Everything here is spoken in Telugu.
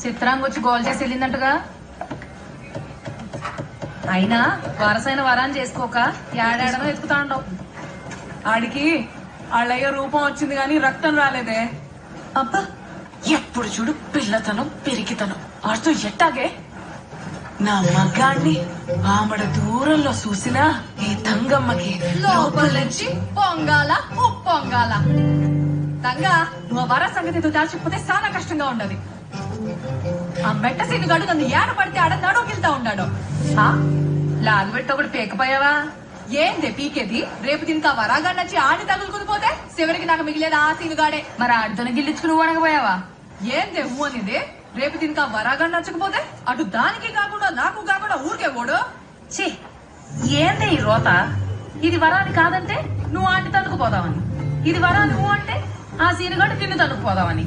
చిత్రాంగ వచ్చి గోల్ చేసి వెళ్ళిందంటగా. అయినా వరసైన వరాన్ని చేసుకోక ఏడాడనో ఎత్తుకుతా ఉండవు. ఆడికి వాళ్ళయ్య రూపం వచ్చింది గాని రక్తం రాలేదే. అబ్బా ఎప్పుడు చూడు పిల్లతనం పెరిగితనం ఆడుతూ ఎట్టాగే. నా మగాన్ని ఆమడ దూరంలో చూసినా ఈ తంగమ్మకి లోపల నుంచి పొంగాల ఉప్పొంగాల. తంగా నువ్వు వర సంగతితో దాచిపోతే చాలా కష్టంగా ఉండదు. ఆ మెట్ట సిగ్గుగాడు నన్ను ఏడ పడితే ఆడ నడుగిల్తా ఉన్నాడు. లాగుబెట్టి ఒకటి పేకపోయావా? ఏందే పీకేది? రేపు దీనికి వరాగా నచ్చి ఆడి తగులుకునిపోతే చివరికి నాకు మిగిలేదు ఆ సీనుగాడే. మరి ఆడితోనే గిల్లించుకుని నువ్వు అనకపోయావా? ఏందే ఊ అనేది? రేపు దీనికి వరాగా నచ్చకపోతే అటు దానికి కాకుండా నాకు కాకుండా ఊరికే ఓడు. ఛీ ఏందే ఈ రోత? ఇది వరాని కాదంటే నువ్వు ఆడి తనుకుపోదామని, ఇది వరా నువ్వు అంటే ఆ సీనుగాడు తిన్ను తనుకుపోదామని.